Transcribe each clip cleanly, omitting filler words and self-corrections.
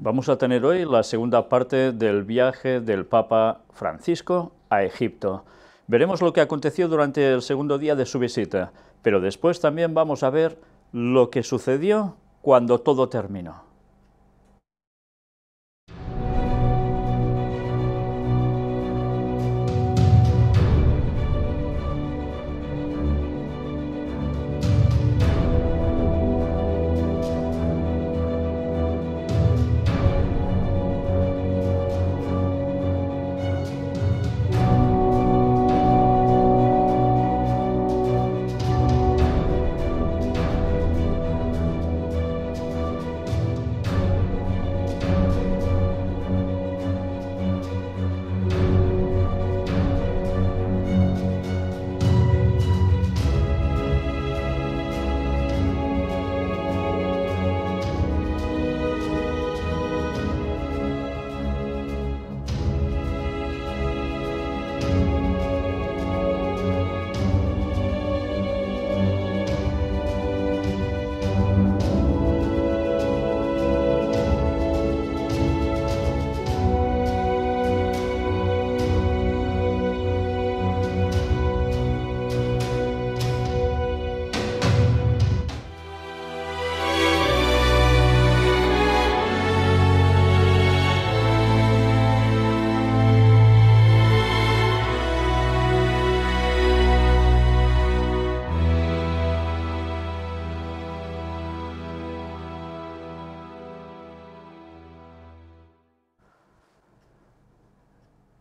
Vamos a tener hoy la segunda parte del viaje del Papa Francisco a Egipto. Veremos lo que aconteció durante el segundo día de su visita, pero después también vamos a ver lo que sucedió cuando todo terminó.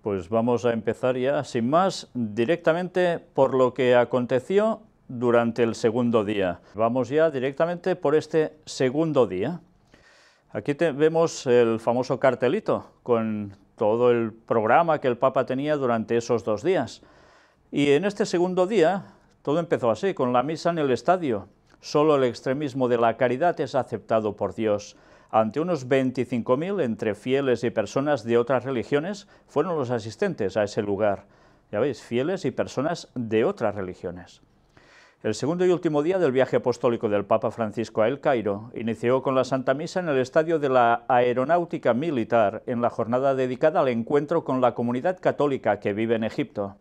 Pues vamos a empezar ya, sin más, directamente por lo que aconteció durante el segundo día. Vamos ya directamente por este segundo día. Aquí vemos el famoso cartelito con todo el programa que el Papa tenía durante esos 2 días. Y en este segundo día todo empezó así, con la misa en el estadio. Solo el extremismo de la caridad es aceptado por Dios. Ante unos 25.000 entre fieles y personas de otras religiones fueron los asistentes a ese lugar. Ya veis, fieles y personas de otras religiones. El segundo y último día del viaje apostólico del Papa Francisco a El Cairo inició con la Santa Misa en el estadio de la Aeronáutica Militar en la jornada dedicada al encuentro con la comunidad católica que vive en Egipto.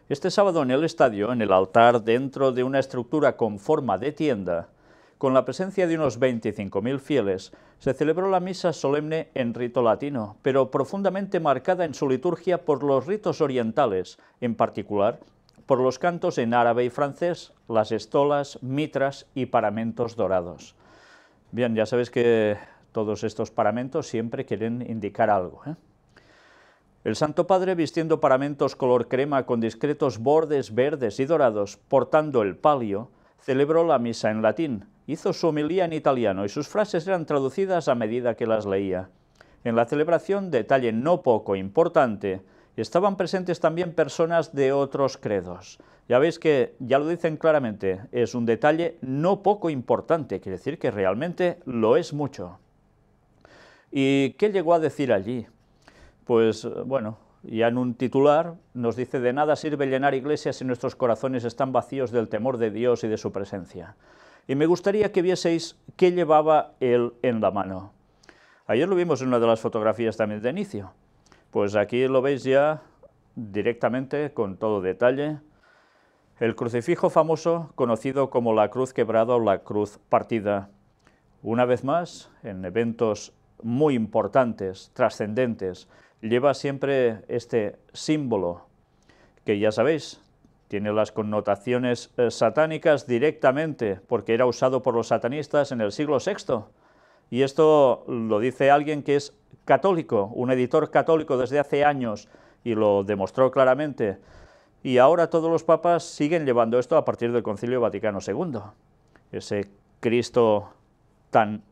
Este sábado en el estadio, en el altar dentro de una estructura con forma de tienda, con la presencia de unos 25.000 fieles, se celebró la misa solemne en rito latino, pero profundamente marcada en su liturgia por los ritos orientales, en particular por los cantos en árabe y francés, las estolas, mitras y paramentos dorados. Bien, ya sabéis que todos estos paramentos siempre quieren indicar algo, El Santo Padre, vistiendo paramentos color crema con discretos bordes verdes y dorados, portando el palio, celebró la misa en latín, hizo su homilía en italiano y sus frases eran traducidas a medida que las leía. En la celebración, detalle no poco importante, estaban presentes también personas de otros credos. Ya veis que ya lo dicen claramente, es un detalle no poco importante, quiere decir que realmente lo es mucho. ¿Y qué llegó a decir allí? Pues bueno, ya en un titular nos dice: de nada sirve llenar iglesias si nuestros corazones están vacíos del temor de Dios y de su presencia. Y me gustaría que vieseis qué llevaba él en la mano. Ayer lo vimos en una de las fotografías también de inicio. Pues aquí lo veis ya directamente, con todo detalle. El crucifijo famoso, conocido como la cruz quebrada o la cruz partida. Una vez más, en eventos muy importantes, trascendentes, lleva siempre este símbolo, que ya sabéis, tiene las connotaciones satánicas directamente, porque era usado por los satanistas en el siglo VI. Y esto lo dice alguien que es católico, un editor católico desde hace años, y lo demostró claramente. Y ahora todos los papas siguen llevando esto a partir del Concilio Vaticano II. Ese Cristo tan,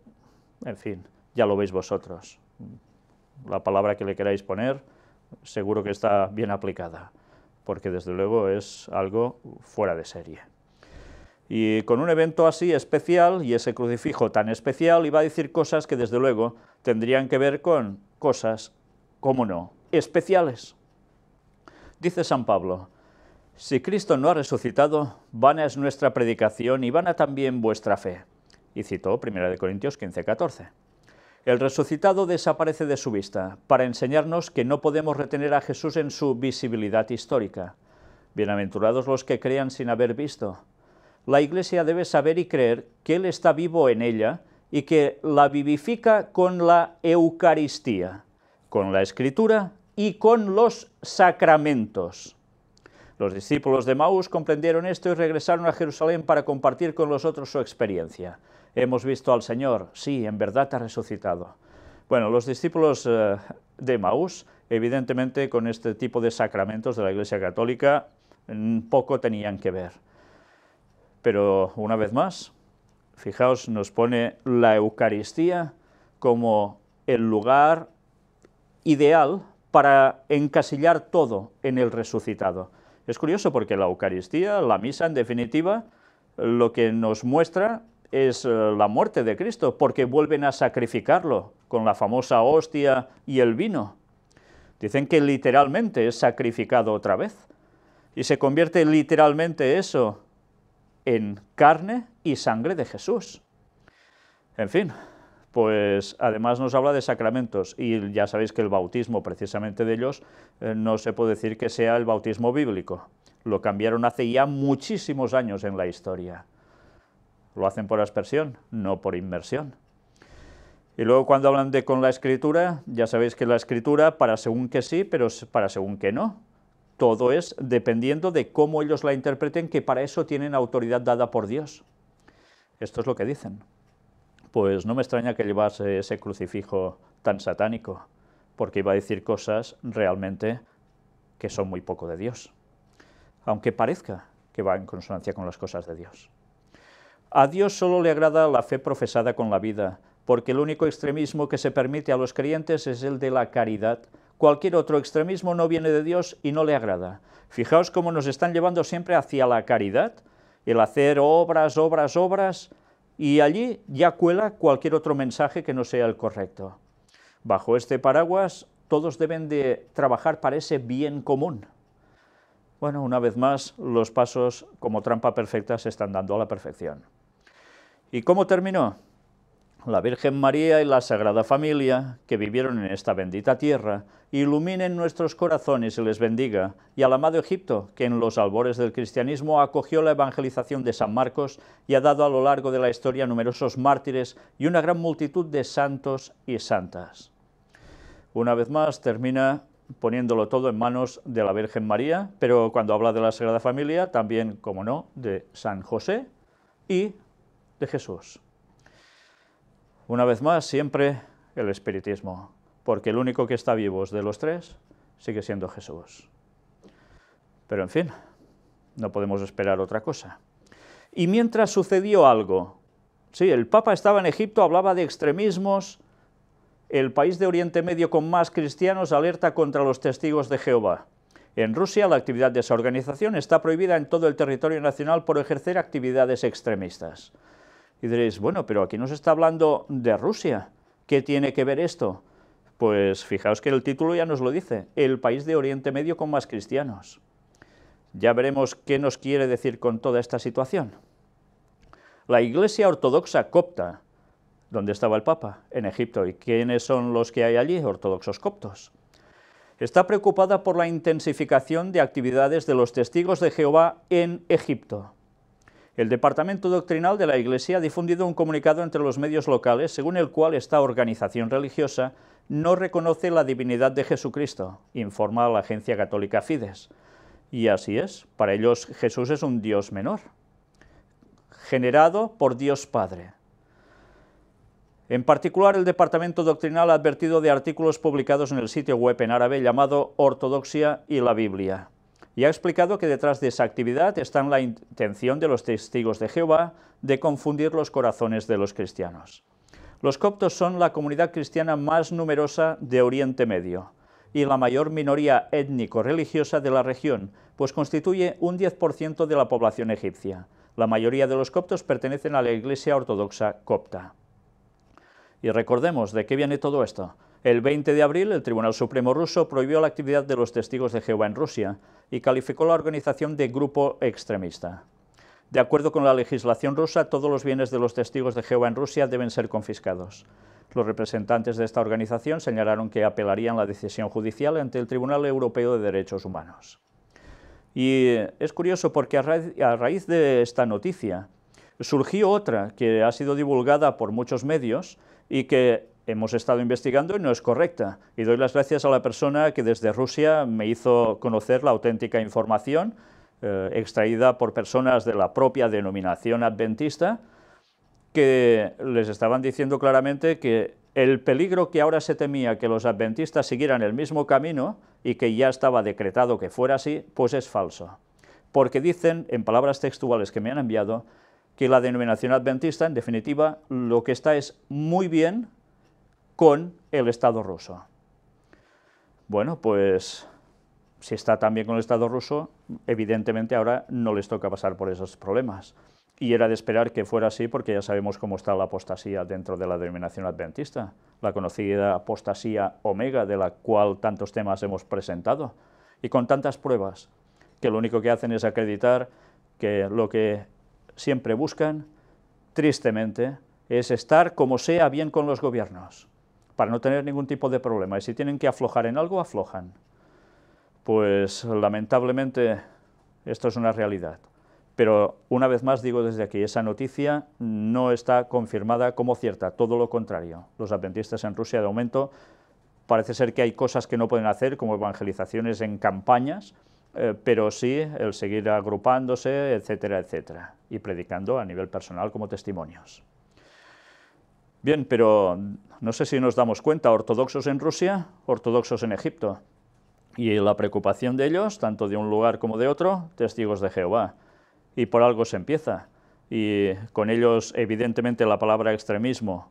en fin, ya lo veis vosotros. La palabra que le queráis poner, seguro que está bien aplicada, porque desde luego es algo fuera de serie. Y con un evento así especial, y ese crucifijo tan especial, iba a decir cosas que desde luego tendrían que ver con cosas, ¿cómo no?, especiales. Dice San Pablo: si Cristo no ha resucitado, vana es nuestra predicación y vana también vuestra fe. Y citó 1 Corintios 15:14. El resucitado desaparece de su vista para enseñarnos que no podemos retener a Jesús en su visibilidad histórica. Bienaventurados los que crean sin haber visto. La Iglesia debe saber y creer que Él está vivo en ella y que la vivifica con la Eucaristía, con la Escritura y con los sacramentos. Los discípulos de Emaús comprendieron esto y regresaron a Jerusalén para compartir con los otros su experiencia. Hemos visto al Señor, sí, en verdad ha resucitado. Bueno, los discípulos de Emaús, evidentemente con este tipo de sacramentos de la Iglesia Católica, poco tenían que ver. Pero una vez más, fijaos, nos pone la Eucaristía como el lugar ideal para encasillar todo en el resucitado. Es curioso porque la Eucaristía, la misa en definitiva, lo que nos muestra es la muerte de Cristo, porque vuelven a sacrificarlo con la famosa hostia y el vino. Dicen que literalmente es sacrificado otra vez, y se convierte literalmente eso en carne y sangre de Jesús. En fin, pues además nos habla de sacramentos, y ya sabéis que el bautismo, precisamente de ellos, no se puede decir que sea el bautismo bíblico. Lo cambiaron hace ya muchísimos años en la historia. Lo hacen por aspersión, no por inmersión. Y luego cuando hablan de con la Escritura, ya sabéis que la Escritura para según que sí, pero para según que no. Todo es dependiendo de cómo ellos la interpreten, que para eso tienen autoridad dada por Dios. Esto es lo que dicen. Pues no me extraña que llevase ese crucifijo tan satánico, porque iba a decir cosas realmente que son muy poco de Dios, aunque parezca que va en consonancia con las cosas de Dios. A Dios solo le agrada la fe profesada con la vida, porque el único extremismo que se permite a los creyentes es el de la caridad. Cualquier otro extremismo no viene de Dios y no le agrada. Fijaos cómo nos están llevando siempre hacia la caridad, el hacer obras, obras, obras, y allí ya cuela cualquier otro mensaje que no sea el correcto. Bajo este paraguas, todos deben de trabajar para ese bien común. Bueno, una vez más, los pasos como trampa perfecta se están dando a la perfección. ¿Y cómo terminó? La Virgen María y la Sagrada Familia, que vivieron en esta bendita tierra, iluminen nuestros corazones y les bendiga, y al amado Egipto, que en los albores del cristianismo acogió la evangelización de San Marcos y ha dado a lo largo de la historia numerosos mártires y una gran multitud de santos y santas. Una vez más termina poniéndolo todo en manos de la Virgen María, pero cuando habla de la Sagrada Familia, también, como no, de San José y de Jesús. Una vez más, siempre el espiritismo, porque el único que está vivo de los tres sigue siendo Jesús. Pero en fin, no podemos esperar otra cosa. Y mientras sucedió algo, sí, el Papa estaba en Egipto, hablaba de extremismos, el país de Oriente Medio con más cristianos alerta contra los testigos de Jehová. En Rusia, la actividad de esa organización está prohibida en todo el territorio nacional por ejercer actividades extremistas. Y diréis, bueno, pero aquí nos está hablando de Rusia. ¿Qué tiene que ver esto? Pues fijaos que el título ya nos lo dice, el país de Oriente Medio con más cristianos. Ya veremos qué nos quiere decir con toda esta situación. La Iglesia Ortodoxa copta, ¿dónde estaba el Papa? En Egipto. ¿Y quiénes son los que hay allí? Ortodoxos coptos. Está preocupada por la intensificación de actividades de los testigos de Jehová en Egipto. El Departamento Doctrinal de la Iglesia ha difundido un comunicado entre los medios locales según el cual esta organización religiosa no reconoce la divinidad de Jesucristo, informa la agencia católica Fides. Y así es, para ellos Jesús es un Dios menor, generado por Dios Padre. En particular, el Departamento Doctrinal ha advertido de artículos publicados en el sitio web en árabe llamado Ortodoxia y la Biblia, y ha explicado que detrás de esa actividad está la intención de los testigos de Jehová de confundir los corazones de los cristianos. Los coptos son la comunidad cristiana más numerosa de Oriente Medio y la mayor minoría étnico-religiosa de la región, pues constituye un 10% de la población egipcia. La mayoría de los coptos pertenecen a la Iglesia Ortodoxa copta. Y recordemos de qué viene todo esto. El 20 de abril, el Tribunal Supremo ruso prohibió la actividad de los testigos de Jehová en Rusia y calificó la organización de grupo extremista. De acuerdo con la legislación rusa, todos los bienes de los testigos de Jehová en Rusia deben ser confiscados. Los representantes de esta organización señalaron que apelarían la decisión judicial ante el Tribunal Europeo de Derechos Humanos. Y es curioso porque a raíz de esta noticia surgió otra que ha sido divulgada por muchos medios y que hemos estado investigando y no es correcta. Y doy las gracias a la persona que desde Rusia me hizo conocer la auténtica información, extraída por personas de la propia denominación adventista, que les estaban diciendo claramente que el peligro que ahora se temía que los adventistas siguieran el mismo camino y que ya estaba decretado que fuera así, pues es falso. Porque dicen, en palabras textuales que me han enviado, que la denominación adventista, en definitiva, lo que está es muy bien con el Estado ruso. Bueno, pues si está tan bien con el Estado ruso, evidentemente ahora no les toca pasar por esos problemas. Y era de esperar que fuera así, porque ya sabemos cómo está la apostasía dentro de la denominación adventista, la conocida apostasía omega, de la cual tantos temas hemos presentado, y con tantas pruebas, que lo único que hacen es acreditar que lo que siempre buscan, tristemente, es estar como sea bien con los gobiernos, para no tener ningún tipo de problema, y si tienen que aflojar en algo, aflojan. Pues lamentablemente esto es una realidad. Pero una vez más digo desde aquí, esa noticia no está confirmada como cierta, todo lo contrario. Los adventistas en Rusia de momento parece ser que hay cosas que no pueden hacer, como evangelizaciones en campañas, pero sí el seguir agrupándose, etcétera, etcétera, y predicando a nivel personal como testimonios. Bien, pero no sé si nos damos cuenta, ortodoxos en Rusia, ortodoxos en Egipto, y la preocupación de ellos, tanto de un lugar como de otro, testigos de Jehová. Y por algo se empieza, y con ellos evidentemente la palabra extremismo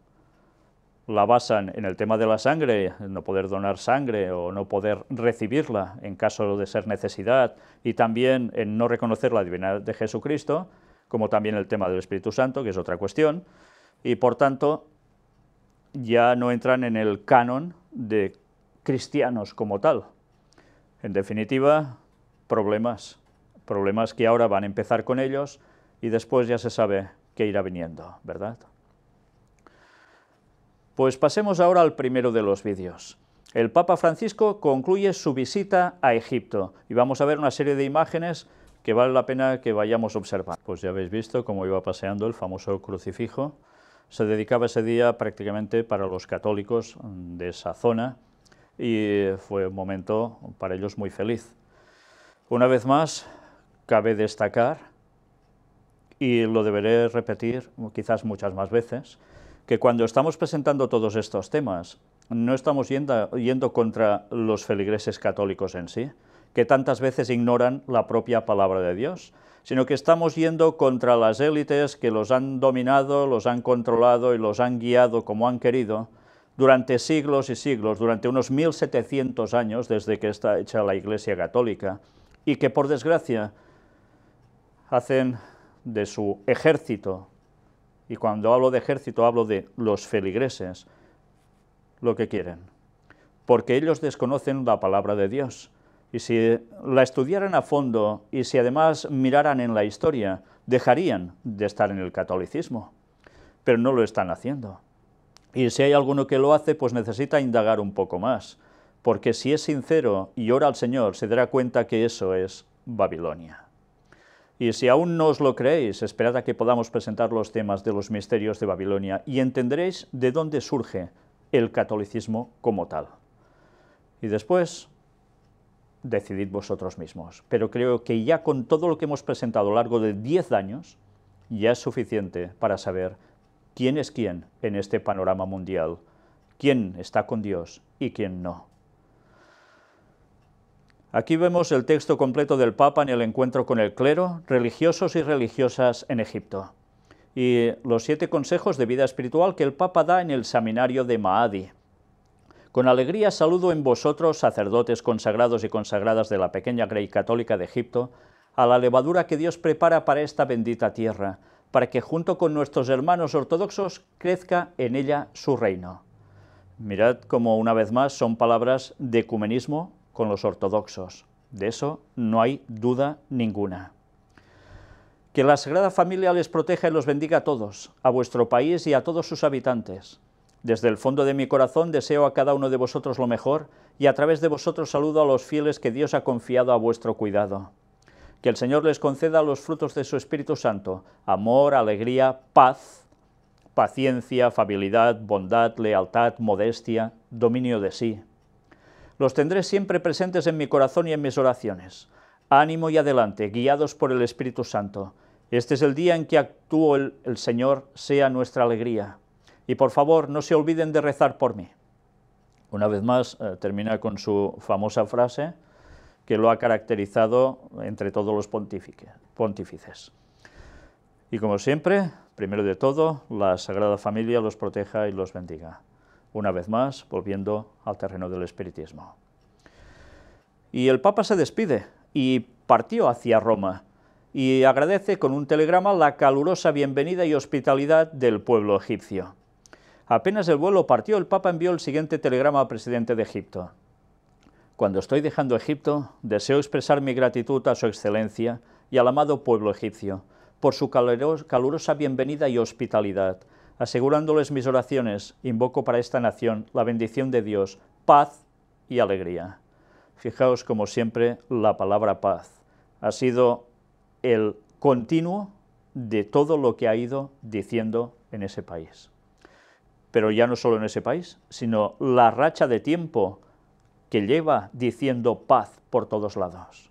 la basan en el tema de la sangre, no poder donar sangre o no poder recibirla en caso de ser necesidad, y también en no reconocer la divinidad de Jesucristo, como también el tema del Espíritu Santo, que es otra cuestión, y por tanto ya no entran en el canon de cristianos como tal. En definitiva, problemas que ahora van a empezar con ellos y después ya se sabe que irá viniendo, ¿verdad? Pues pasemos ahora al primero de los vídeos. El Papa Francisco concluye su visita a Egipto y vamos a ver una serie de imágenes que vale la pena que vayamos observando. Pues ya habéis visto cómo iba paseando el famoso crucifijo. Se dedicaba ese día prácticamente para los católicos de esa zona y fue un momento para ellos muy feliz. Una vez más, cabe destacar, y lo deberé repetir quizás muchas más veces, que cuando estamos presentando todos estos temas, no estamos yendo contra los feligreses católicos en sí, que tantas veces ignoran la propia palabra de Dios, sino que estamos yendo contra las élites que los han dominado, los han controlado y los han guiado como han querido durante siglos y siglos, durante unos 1700 años desde que está hecha la Iglesia Católica, y que por desgracia hacen de su ejército, y cuando hablo de ejército hablo de los feligreses, lo que quieren, porque ellos desconocen la palabra de Dios, y si la estudiaran a fondo y si además miraran en la historia, dejarían de estar en el catolicismo, pero no lo están haciendo. Y si hay alguno que lo hace, pues necesita indagar un poco más, porque si es sincero y ora al Señor, se dará cuenta que eso es Babilonia. Y si aún no os lo creéis, esperad a que podamos presentar los temas de los misterios de Babilonia y entenderéis de dónde surge el catolicismo como tal. Y después, decidid vosotros mismos. Pero creo que ya con todo lo que hemos presentado a lo largo de 10 años, ya es suficiente para saber quién es quién en este panorama mundial, quién está con Dios y quién no. Aquí vemos el texto completo del Papa en el encuentro con el clero, religiosos y religiosas en Egipto, y los 7 consejos de vida espiritual que el Papa da en el seminario de Maadi. Con alegría saludo en vosotros, sacerdotes consagrados y consagradas de la pequeña Grey Católica de Egipto, a la levadura que Dios prepara para esta bendita tierra, para que junto con nuestros hermanos ortodoxos crezca en ella su reino. Mirad cómo una vez más son palabras de ecumenismo con los ortodoxos. De eso no hay duda ninguna. Que la Sagrada Familia les proteja y los bendiga a todos, a vuestro país y a todos sus habitantes. Desde el fondo de mi corazón deseo a cada uno de vosotros lo mejor y a través de vosotros saludo a los fieles que Dios ha confiado a vuestro cuidado. Que el Señor les conceda los frutos de su Espíritu Santo, amor, alegría, paz, paciencia, afabilidad, bondad, lealtad, modestia, dominio de sí. Los tendré siempre presentes en mi corazón y en mis oraciones. Ánimo y adelante, guiados por el Espíritu Santo. Este es el día en que actuó el Señor, sea nuestra alegría. Y por favor, no se olviden de rezar por mí. Una vez más, termina con su famosa frase que lo ha caracterizado entre todos los pontífices. Y como siempre, primero de todo, la Sagrada Familia los proteja y los bendiga. Una vez más, volviendo al terreno del espiritismo. Y el Papa se despide y partió hacia Roma, y agradece con un telegrama la calurosa bienvenida y hospitalidad del pueblo egipcio. Apenas el vuelo partió, el Papa envió el siguiente telegrama al presidente de Egipto. Cuando estoy dejando Egipto, deseo expresar mi gratitud a su excelencia y al amado pueblo egipcio, por su calurosa bienvenida y hospitalidad. Asegurándoles mis oraciones, invoco para esta nación la bendición de Dios, paz y alegría. Fijaos, como siempre, la palabra paz ha sido el continuo de todo lo que ha ido diciendo en ese país. Pero ya no solo en ese país, sino la racha de tiempo que lleva diciendo paz por todos lados.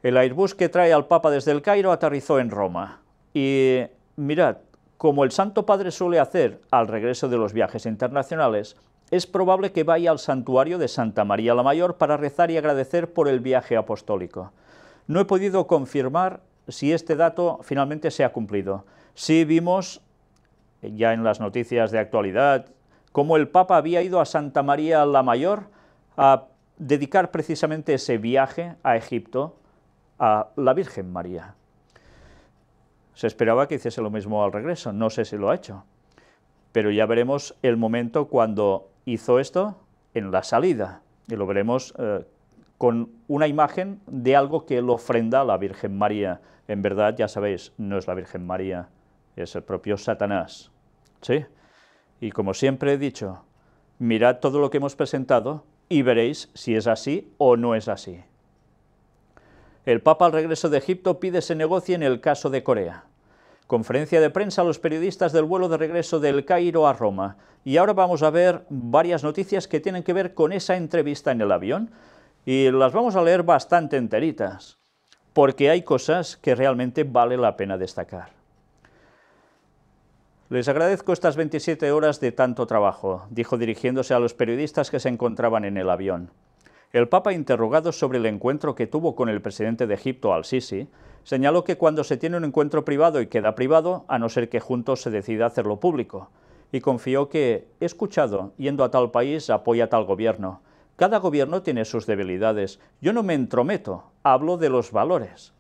El Airbus que trae al Papa desde el Cairo aterrizó en Roma. Y mirad, como el Santo Padre suele hacer al regreso de los viajes internacionales, es probable que vaya al santuario de Santa María la Mayor para rezar y agradecer por el viaje apostólico. No he podido confirmar si este dato finalmente se ha cumplido. Sí vimos ya en las noticias de actualidad cómo el Papa había ido a Santa María la Mayor a dedicar precisamente ese viaje a Egipto a la Virgen María. Se esperaba que hiciese lo mismo al regreso, no sé si lo ha hecho, pero ya veremos el momento cuando hizo esto en la salida, y lo veremos con una imagen de algo que lo ofrenda a la Virgen María. En verdad, ya sabéis, no es la Virgen María, es el propio Satanás, ¿sí? Y como siempre he dicho, mirad todo lo que hemos presentado y veréis si es así o no es así. El Papa al regreso de Egipto pide se negocie en el caso de Corea. Conferencia de prensa a los periodistas del vuelo de regreso del Cairo a Roma. Y ahora vamos a ver varias noticias que tienen que ver con esa entrevista en el avión, y las vamos a leer bastante enteritas, porque hay cosas que realmente vale la pena destacar. Les agradezco estas 27 horas de tanto trabajo, dijo dirigiéndose a los periodistas que se encontraban en el avión. El Papa, interrogado sobre el encuentro que tuvo con el presidente de Egipto, al-Sisi, señaló que cuando se tiene un encuentro privado y queda privado, a no ser que juntos se decida hacerlo público, y confió que, he escuchado, yendo a tal país, apoya a tal gobierno. Cada gobierno tiene sus debilidades. Yo no me entrometo, hablo de los valores.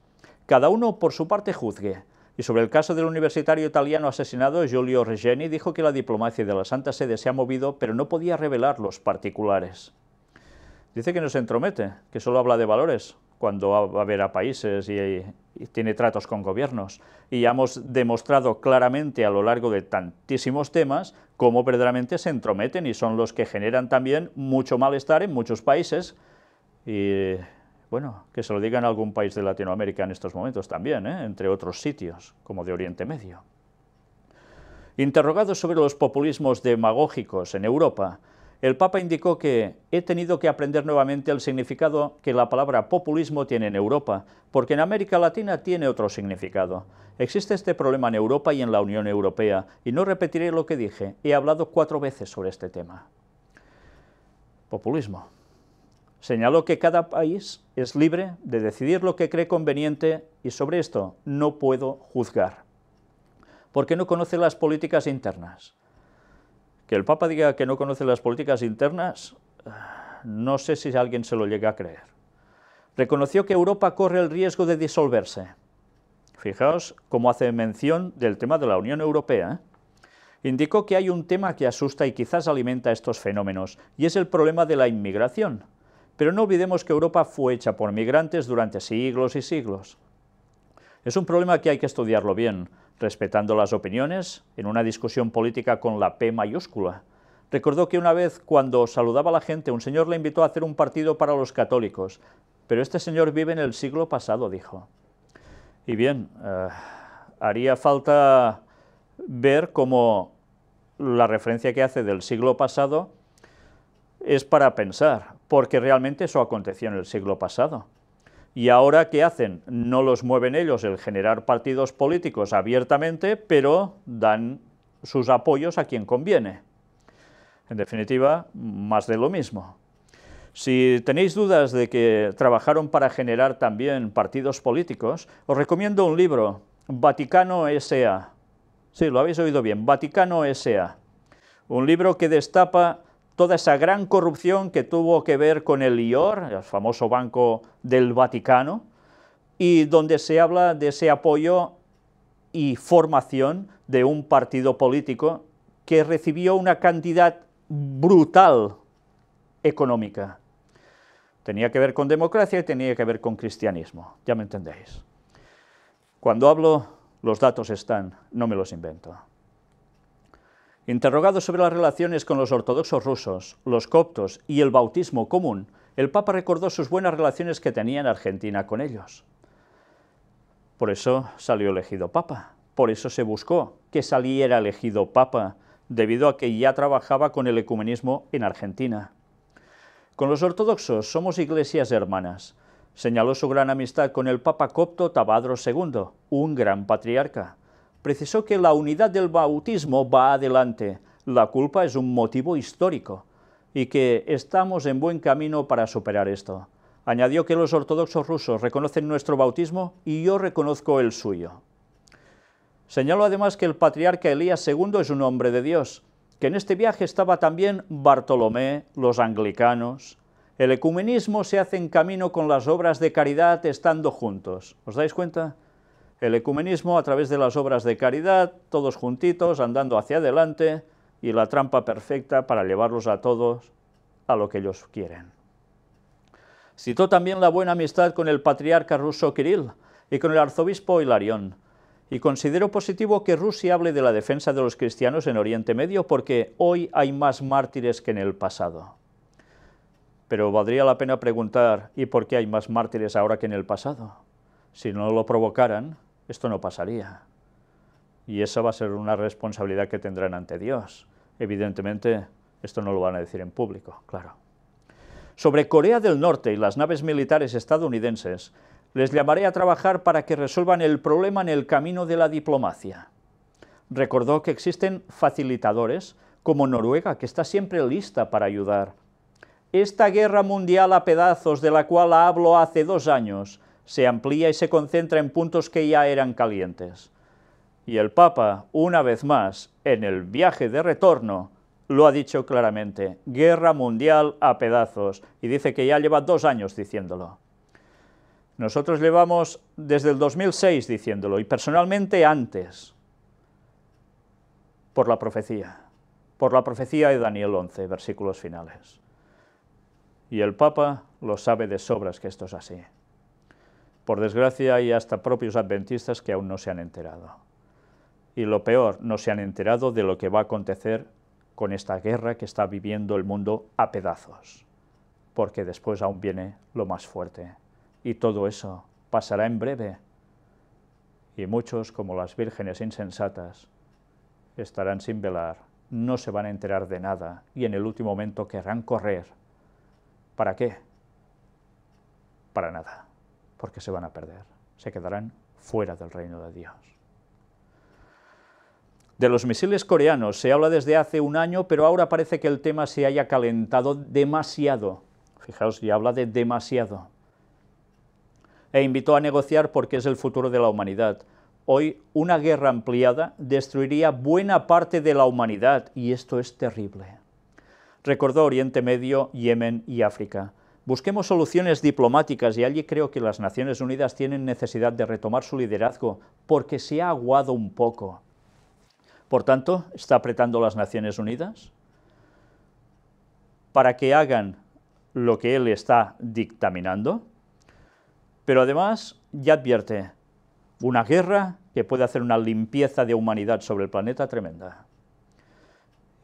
Cada uno por su parte juzgue. Y sobre el caso del universitario italiano asesinado, Giulio Regeni, dijo que la diplomacia de la Santa Sede se ha movido, pero no podía revelar los particulares. Dice que no se entromete, que solo habla de valores cuando va a ver a países y tiene tratos con gobiernos. Y ya hemos demostrado claramente a lo largo de tantísimos temas cómo verdaderamente se entrometen y son los que generan también mucho malestar en muchos países. Y bueno, que se lo digan a algún país de Latinoamérica en estos momentos también, entre otros sitios, como de Oriente Medio. Interrogado sobre los populismos demagógicos en Europa, el Papa indicó que he tenido que aprender nuevamente el significado que la palabra populismo tiene en Europa, porque en América Latina tiene otro significado. Existe este problema en Europa y en la Unión Europea, y no repetiré lo que dije, he hablado 4 veces sobre este tema. Populismo. Señaló que cada país es libre de decidir lo que cree conveniente y sobre esto no puedo juzgar, porque no conoce las políticas internas. Que el Papa diga que no conoce las políticas internas, no sé si alguien se lo llega a creer. Reconoció que Europa corre el riesgo de disolverse. Fijaos cómo hace mención del tema de la Unión Europea. Indicó que hay un tema que asusta y quizás alimenta estos fenómenos, y es el problema de la inmigración. Pero no olvidemos que Europa fue hecha por migrantes durante siglos y siglos. Es un problema que hay que estudiarlo bien. respetando las opiniones, en una discusión política con la P mayúscula. Recordó que una vez, cuando saludaba a la gente, un señor le invitó a hacer un partido para los católicos, pero este señor vive en el siglo pasado, dijo. Y bien, haría falta ver cómo la referencia que hace del siglo pasado es para pensar, porque realmente eso aconteció en el siglo pasado. Y ahora, ¿qué hacen? No los mueven ellos el generar partidos políticos abiertamente, pero dan sus apoyos a quien conviene. En definitiva, más de lo mismo. Si tenéis dudas de que trabajaron para generar también partidos políticos, os recomiendo un libro, Vaticano S.A. Sí, lo habéis oído bien, Vaticano S.A. Un libro que destapa toda esa gran corrupción que tuvo que ver con el IOR, el famoso Banco del Vaticano, y donde se habla de ese apoyo y formación de un partido político que recibió una cantidad brutal económica. Tenía que ver con democracia y tenía que ver con cristianismo, ya me entendéis. Cuando hablo, los datos están, no me los invento. Interrogado sobre las relaciones con los ortodoxos rusos, los coptos y el bautismo común, el Papa recordó sus buenas relaciones que tenía en Argentina con ellos. Por eso salió elegido Papa, por eso se buscó que saliera elegido Papa, debido a que ya trabajaba con el ecumenismo en Argentina. Con los ortodoxos somos iglesias hermanas. Señaló su gran amistad con el Papa copto Tabadros II, un gran patriarca. Precisó que la unidad del bautismo va adelante, la culpa es un motivo histórico, y que estamos en buen camino para superar esto. Añadió que los ortodoxos rusos reconocen nuestro bautismo y yo reconozco el suyo. Señaló además que el patriarca Elías II es un hombre de Dios, que en este viaje estaba también Bartolomé, los anglicanos. El ecumenismo se hace en camino con las obras de caridad estando juntos. ¿Os dais cuenta? El ecumenismo a través de las obras de caridad, todos juntitos, andando hacia adelante, y la trampa perfecta para llevarlos a todos a lo que ellos quieren. Citó también la buena amistad con el patriarca ruso Kirill y con el arzobispo Hilarión, y considero positivo que Rusia hable de la defensa de los cristianos en Oriente Medio porque hoy hay más mártires que en el pasado. Pero valdría la pena preguntar, ¿y por qué hay más mártires ahora que en el pasado? Si no lo provocaran, esto no pasaría. Y esa va a ser una responsabilidad que tendrán ante Dios. Evidentemente, esto no lo van a decir en público, claro. Sobre Corea del Norte y las naves militares estadounidenses, les llamaré a trabajar para que resuelvan el problema en el camino de la diplomacia. Recordó que existen facilitadores, como Noruega, que está siempre lista para ayudar. Esta guerra mundial a pedazos, de la cual hablo hace 2 años, se amplía y se concentra en puntos que ya eran calientes. Y el Papa, una vez más, en el viaje de retorno, lo ha dicho claramente, guerra mundial a pedazos, y dice que ya lleva 2 años diciéndolo. Nosotros llevamos desde el 2006 diciéndolo, y personalmente antes, por la profecía de Daniel 11, versículos finales. Y el Papa lo sabe de sobras que esto es así. Por desgracia hay hasta propios adventistas que aún no se han enterado. Y lo peor, no se han enterado de lo que va a acontecer con esta guerra que está viviendo el mundo a pedazos, porque después aún viene lo más fuerte. Y todo eso pasará en breve, y muchos, como las vírgenes insensatas, estarán sin velar, no se van a enterar de nada, y en el último momento querrán correr. ¿Para qué? Para nada, porque se van a perder, se quedarán fuera del reino de Dios. De los misiles coreanos se habla desde hace 1 año, pero ahora parece que el tema se haya calentado demasiado. Fijaos, ya habla de demasiado. E invitó a negociar porque es el futuro de la humanidad. Hoy una guerra ampliada destruiría buena parte de la humanidad y esto es terrible. Recordó Oriente Medio, Yemen y África. Busquemos soluciones diplomáticas y allí creo que las Naciones Unidas tienen necesidad de retomar su liderazgo porque se ha aguado un poco. Por tanto, ¿está apretando las Naciones Unidas para que hagan lo que él está dictaminando? Pero además ya advierte, una guerra que puede hacer una limpieza de humanidad sobre el planeta tremenda.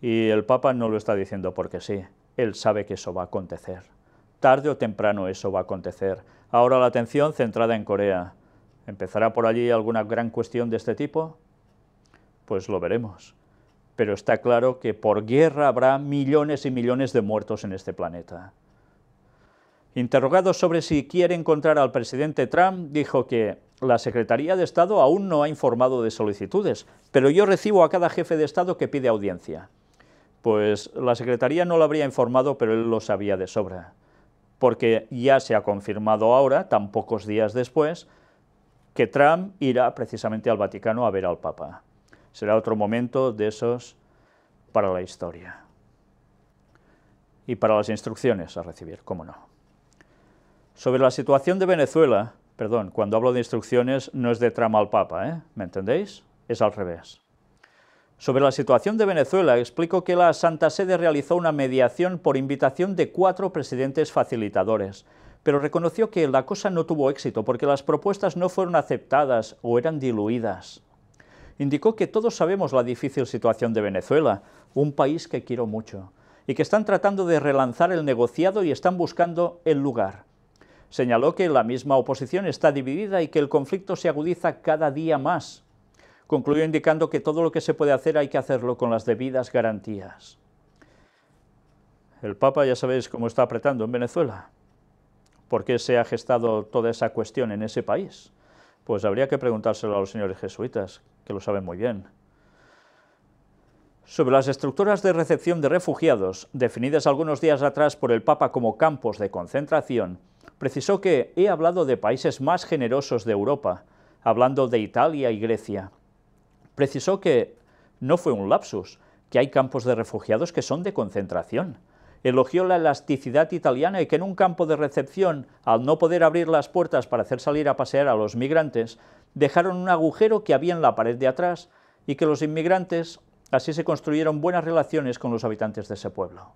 Y el Papa no lo está diciendo porque sí, él sabe que eso va a acontecer. Tarde o temprano eso va a acontecer. Ahora la atención centrada en Corea. ¿Empezará por allí alguna gran cuestión de este tipo? Pues lo veremos. Pero está claro que por guerra habrá millones y millones de muertos en este planeta. Interrogado sobre si quiere encontrar al presidente Trump, dijo que la Secretaría de Estado aún no ha informado de solicitudes, pero yo recibo a cada jefe de Estado que pide audiencia. Pues la Secretaría no lo habría informado, pero él lo sabía de sobra, porque ya se ha confirmado ahora, tan pocos días después, que Trump irá precisamente al Vaticano a ver al Papa. Será otro momento de esos para la historia. Y para las instrucciones a recibir, cómo no. Sobre la situación de Venezuela, perdón, cuando hablo de instrucciones no es de Trump al Papa, ¿me entendéis? Es al revés. Sobre la situación de Venezuela, explico que la Santa Sede realizó una mediación por invitación de 4 presidentes facilitadores, pero reconoció que la cosa no tuvo éxito porque las propuestas no fueron aceptadas o eran diluidas. Indicó que todos sabemos la difícil situación de Venezuela, un país que quiero mucho, y que están tratando de relanzar el negociado y están buscando el lugar. Señaló que la misma oposición está dividida y que el conflicto se agudiza cada día más. Concluyó indicando que todo lo que se puede hacer hay que hacerlo con las debidas garantías. El Papa ya sabéis cómo está apretando en Venezuela. ¿Por qué se ha gestado toda esa cuestión en ese país? Pues habría que preguntárselo a los señores jesuitas, que lo saben muy bien. Sobre las estructuras de recepción de refugiados, definidas algunos días atrás por el Papa como campos de concentración, precisó que he hablado de países más generosos de Europa, hablando de Italia y Grecia. Precisó que no fue un lapsus, que hay campos de refugiados que son de concentración. Elogió la elasticidad italiana y que en un campo de recepción, al no poder abrir las puertas para hacer salir a pasear a los migrantes, dejaron un agujero que había en la pared de atrás y que los inmigrantes así se construyeron buenas relaciones con los habitantes de ese pueblo.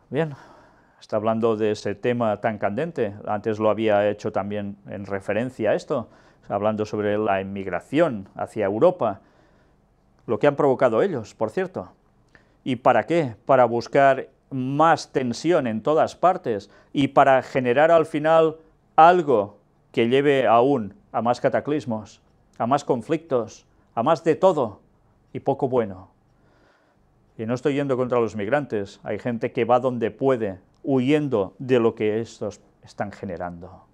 Bien, está hablando de ese tema tan candente, antes lo había hecho también en referencia a esto, hablando sobre la inmigración hacia Europa, lo que han provocado ellos, por cierto. ¿Y para qué? Para buscar más tensión en todas partes y para generar al final algo que lleve aún a más cataclismos, a más conflictos, a más de todo y poco bueno. Y no estoy yendo contra los migrantes, hay gente que va donde puede, huyendo de lo que estos están generando.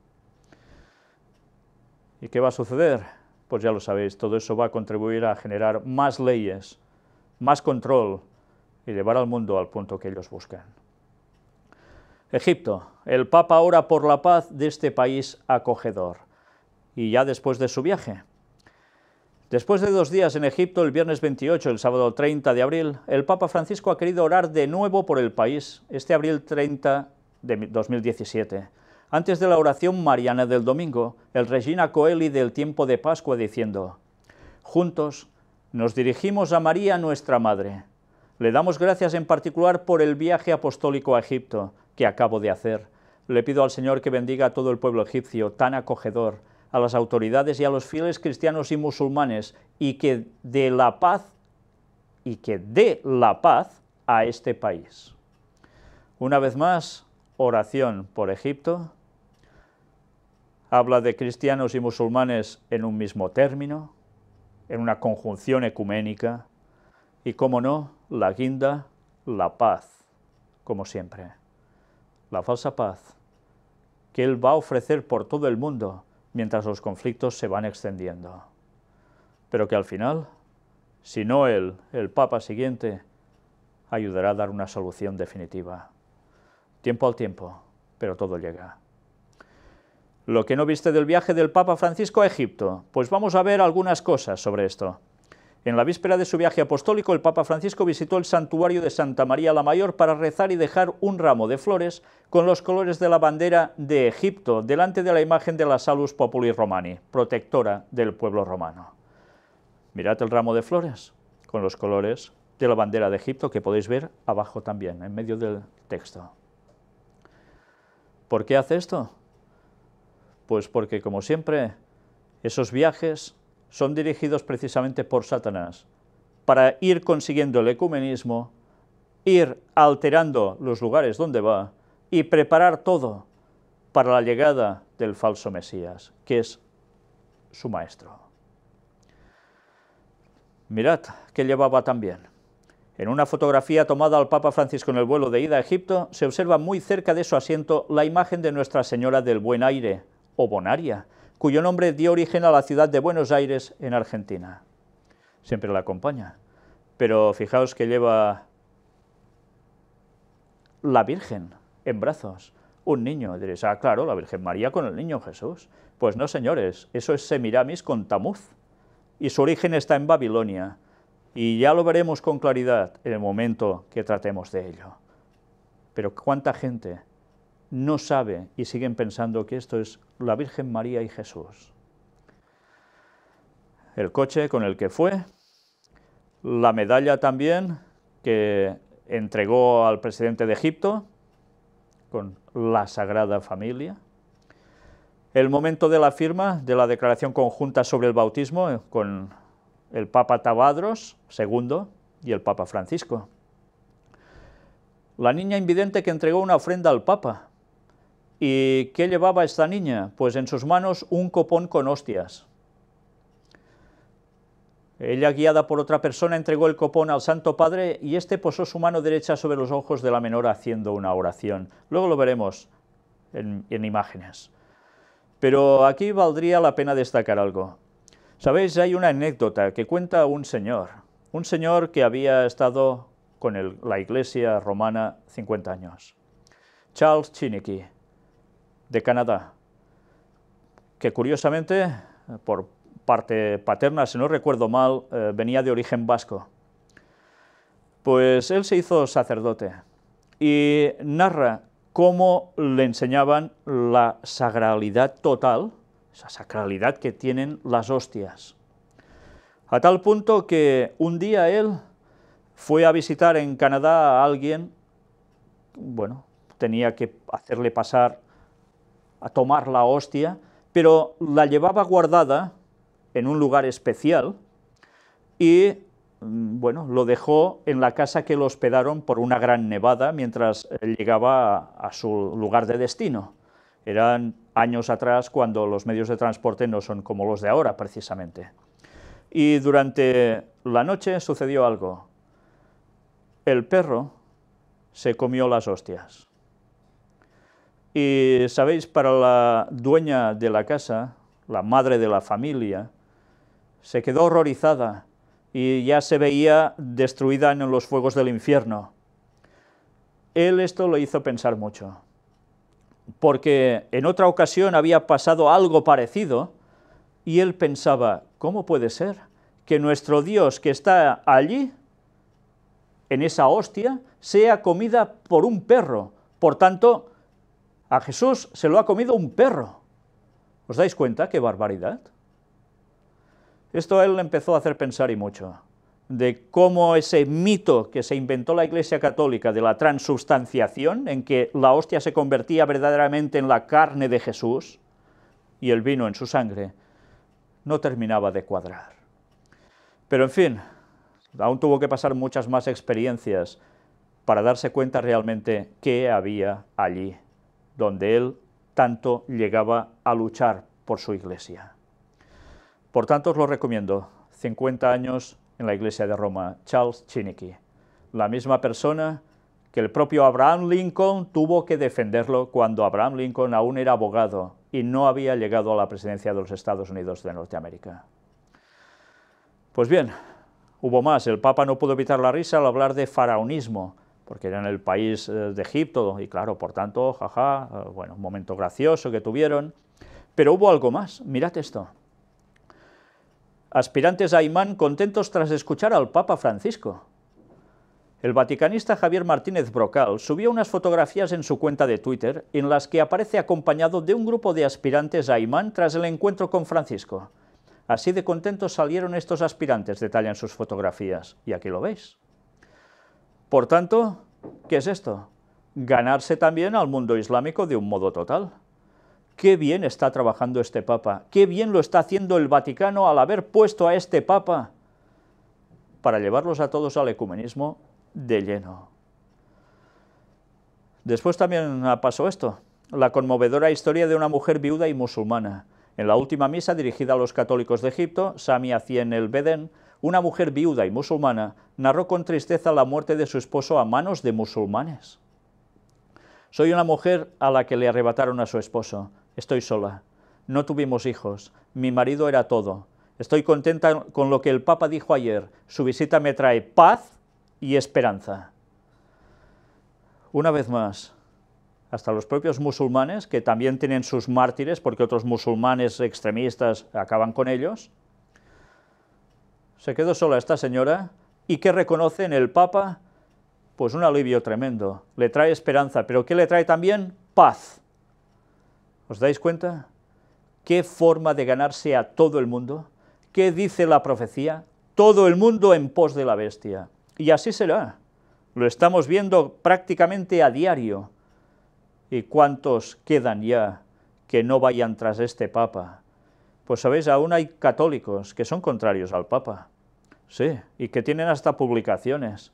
¿Y qué va a suceder? Pues ya lo sabéis, todo eso va a contribuir a generar más leyes, más control, y llevar al mundo al punto que ellos buscan. Egipto. El Papa ora por la paz de este país acogedor. Y ya después de su viaje. Después de 2 días en Egipto, el viernes 28, el sábado 30 de abril, el Papa Francisco ha querido orar de nuevo por el país, este abril 30 de 2017. Antes de la oración mariana del domingo, el Regina Coeli del tiempo de Pascua diciendo: juntos nos dirigimos a María, nuestra Madre. Le damos gracias en particular por el viaje apostólico a Egipto que acabo de hacer. Le pido al Señor que bendiga a todo el pueblo egipcio tan acogedor, a las autoridades y a los fieles cristianos y musulmanes, y que dé la paz a este país. Una vez más, oración por Egipto. Habla de cristianos y musulmanes en un mismo término, en una conjunción ecuménica, y, cómo no, la guinda, la paz, como siempre. La falsa paz que Él va a ofrecer por todo el mundo mientras los conflictos se van extendiendo. Pero que al final, si no Él, el Papa siguiente, ayudará a dar una solución definitiva. Tiempo al tiempo, pero todo llega. Lo que no viste del viaje del Papa Francisco a Egipto, pues vamos a ver algunas cosas sobre esto. En la víspera de su viaje apostólico, el Papa Francisco visitó el santuario de Santa María la Mayor para rezar y dejar un ramo de flores con los colores de la bandera de Egipto, delante de la imagen de la Salus Populi Romani, protectora del pueblo romano. Mirad el ramo de flores con los colores de la bandera de Egipto, que podéis ver abajo también, en medio del texto. ¿Por qué hace esto? Pues porque, como siempre, Esos viajes son dirigidos precisamente por Satanás, para ir consiguiendo el ecumenismo, ir alterando los lugares donde va y preparar todo para la llegada del falso Mesías, que es su maestro. Mirad que llevaba también. En una fotografía tomada al Papa Francisco en el vuelo de ida a Egipto, se observa muy cerca de su asiento la imagen de Nuestra Señora del Buen Aire, o Bonaria, cuyo nombre dio origen a la ciudad de Buenos Aires, en Argentina. Siempre la acompaña. Pero fijaos que lleva la Virgen en brazos, un niño. Diréis, ah, claro, la Virgen María con el niño Jesús. Pues no, señores, eso es Semiramis con Tamuz, y su origen está en Babilonia, y ya lo veremos con claridad en el momento que tratemos de ello. Pero ¿cuánta gente no sabe y siguen pensando que esto es la Virgen María y Jesús? El coche con el que fue, la medalla también que entregó al presidente de Egipto, con la Sagrada Familia, el momento de la firma de la declaración conjunta sobre el bautismo con el Papa Tabadros II y el Papa Francisco. La niña invidente que entregó una ofrenda al Papa. ¿Y qué llevaba esta niña? Pues en sus manos un copón con hostias. Ella, guiada por otra persona, entregó el copón al Santo Padre y éste posó su mano derecha sobre los ojos de la menor haciendo una oración. Luego lo veremos en imágenes. Pero aquí valdría la pena destacar algo. Sabéis, hay una anécdota que cuenta un señor que había estado con la Iglesia romana 50 años. Charles Chiniki, de Canadá, que curiosamente, por parte paterna, si no recuerdo mal, venía de origen vasco. Pues él se hizo sacerdote y narra cómo le enseñaban la sacralidad total, esa sacralidad que tienen las hostias. A tal punto que un día él fue a visitar en Canadá a alguien, bueno, tenía que hacerle pasar a tomar la hostia, pero la llevaba guardada en un lugar especial y, bueno, lo dejó en la casa que lo hospedaron por una gran nevada mientras llegaba a su lugar de destino. Eran años atrás cuando los medios de transporte no son como los de ahora, precisamente. Y durante la noche sucedió algo. El perro se comió las hostias. Y, ¿sabéis? Para la dueña de la casa, la madre de la familia, se quedó horrorizada y ya se veía destruida en los fuegos del infierno. Él esto lo hizo pensar mucho, porque en otra ocasión había pasado algo parecido y él pensaba, ¿cómo puede ser que nuestro Dios que está allí, en esa hostia, sea comida por un perro? Por tanto, a Jesús se lo ha comido un perro. ¿Os dais cuenta qué barbaridad? Esto a él le empezó a hacer pensar y mucho, de cómo ese mito que se inventó la Iglesia Católica de la transubstanciación, en que la hostia se convertía verdaderamente en la carne de Jesús y el vino en su sangre, no terminaba de cuadrar. Pero en fin, aún tuvo que pasar muchas más experiencias para darse cuenta realmente qué había allí, donde él tanto llegaba a luchar por su Iglesia. Por tanto, os lo recomiendo, 50 años en la Iglesia de Roma, Charles Chiniki, la misma persona que el propio Abraham Lincoln tuvo que defenderlo cuando Abraham Lincoln aún era abogado y no había llegado a la presidencia de los Estados Unidos de Norteamérica. Pues bien, hubo más. El Papa no pudo evitar la risa al hablar de faraonismo, porque era en el país de Egipto, y claro, por tanto, jaja, bueno, un momento gracioso que tuvieron. Pero hubo algo más, mirad esto. Aspirantes a imán contentos tras escuchar al Papa Francisco. El vaticanista Javier Martínez Brocal subió unas fotografías en su cuenta de Twitter en las que aparece acompañado de un grupo de aspirantes a imán tras el encuentro con Francisco. Así de contentos salieron estos aspirantes, detallan sus fotografías, y aquí lo veis. Por tanto, ¿qué es esto? Ganarse también al mundo islámico de un modo total. qué bien está trabajando este Papa, qué bien lo está haciendo el Vaticano al haber puesto a este Papa para llevarlos a todos al ecumenismo de lleno. Después también pasó esto, la conmovedora historia de una mujer viuda y musulmana. En la última misa dirigida a los católicos de Egipto, Samia Cien el Beden, una mujer viuda y musulmana, narró con tristeza la muerte de su esposo a manos de musulmanes. Soy una mujer a la que le arrebataron a su esposo. Estoy sola. No tuvimos hijos. Mi marido era todo. Estoy contenta con lo que el Papa dijo ayer. Su visita me trae paz y esperanza. Una vez más, hasta los propios musulmanes, que también tienen sus mártires, porque otros musulmanes extremistas acaban con ellos, se quedó sola esta señora, y ¿qué reconoce en el Papa? Pues un alivio tremendo, le trae esperanza, pero ¿qué le trae también? Paz. ¿Os dais cuenta? ¿Qué forma de ganarse a todo el mundo? ¿Qué dice la profecía? Todo el mundo en pos de la bestia. Y así será. Lo estamos viendo prácticamente a diario. ¿Y cuántos quedan ya que no vayan tras este Papa? Pues sabéis, aún hay católicos que son contrarios al Papa, sí, y que tienen hasta publicaciones,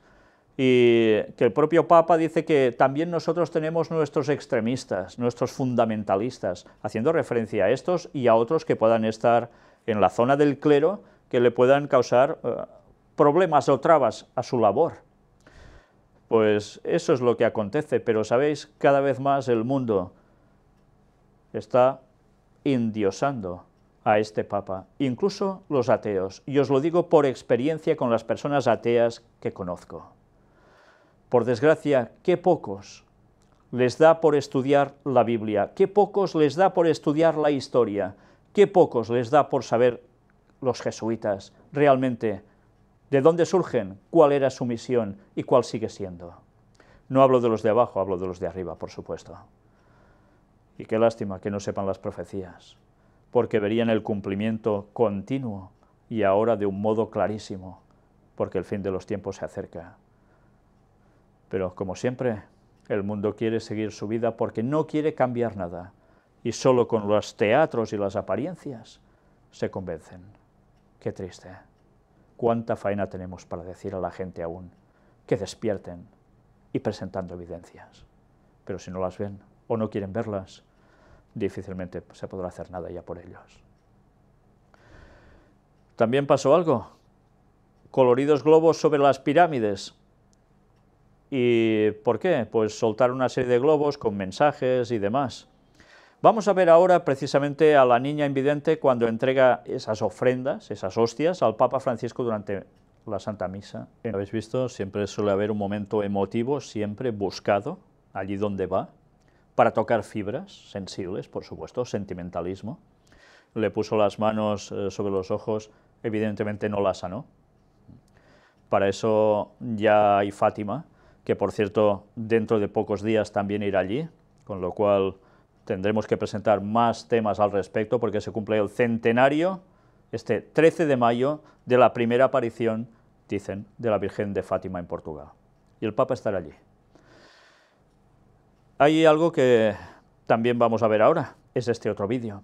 y que el propio Papa dice que también nosotros tenemos nuestros extremistas, nuestros fundamentalistas, haciendo referencia a estos y a otros que puedan estar en la zona del clero, que le puedan causar problemas o trabas a su labor. Pues eso es lo que acontece, pero sabéis, cada vez más el mundo está endiosando a este Papa, incluso los ateos, y os lo digo por experiencia con las personas ateas que conozco. Por desgracia, qué pocos les da por estudiar la Biblia, qué pocos les da por estudiar la historia, qué pocos les da por saber los jesuitas realmente de dónde surgen, cuál era su misión y cuál sigue siendo. No hablo de los de abajo, hablo de los de arriba, por supuesto. Y qué lástima que no sepan las profecías, porque verían el cumplimiento continuo y ahora de un modo clarísimo, porque el fin de los tiempos se acerca. Pero, como siempre, el mundo quiere seguir su vida porque no quiere cambiar nada, y solo con los teatros y las apariencias se convencen. Qué triste. Cuánta faena tenemos para decir a la gente aún que despierten y presentando evidencias. Pero si no las ven o no quieren verlas, difícilmente se podrá hacer nada ya por ellos. También pasó algo. Coloridos globos sobre las pirámides. ¿Y por qué? Pues soltar una serie de globos con mensajes y demás. Vamos a ver ahora precisamente a la niña invidente cuando entrega esas ofrendas, esas hostias, al Papa Francisco durante la Santa Misa. ¿Habéis visto? Siempre suele haber un momento emotivo, siempre buscado, allí donde va, para tocar fibras sensibles, por supuesto, sentimentalismo. Le puso las manos sobre los ojos, evidentemente no la sanó. Para eso ya hay Fátima, que por cierto dentro de pocos días también irá allí, con lo cual tendremos que presentar más temas al respecto, porque se cumple el centenario, este 13 de mayo, de la primera aparición, dicen, de la Virgen de Fátima en Portugal. Y el Papa estará allí. Hay algo que también vamos a ver ahora, es este otro vídeo.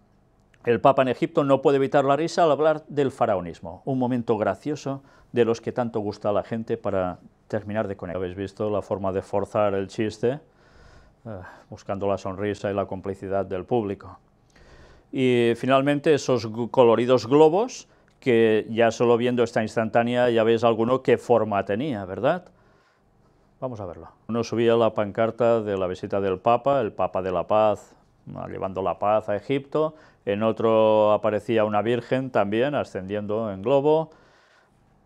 El Papa en Egipto no puede evitar la risa al hablar del faraonismo, un momento gracioso de los que tanto gusta a la gente para terminar de conectar. ¿Habéis visto la forma de forzar el chiste? Buscando la sonrisa y la complicidad del público. Y finalmente esos coloridos globos, que ya solo viendo esta instantánea ya veis alguno qué forma tenía, ¿verdad? Vamos a verlo. Uno subía la pancarta de la visita del Papa, el Papa de la Paz, llevando la paz a Egipto, en otro aparecía una virgen también ascendiendo en globo,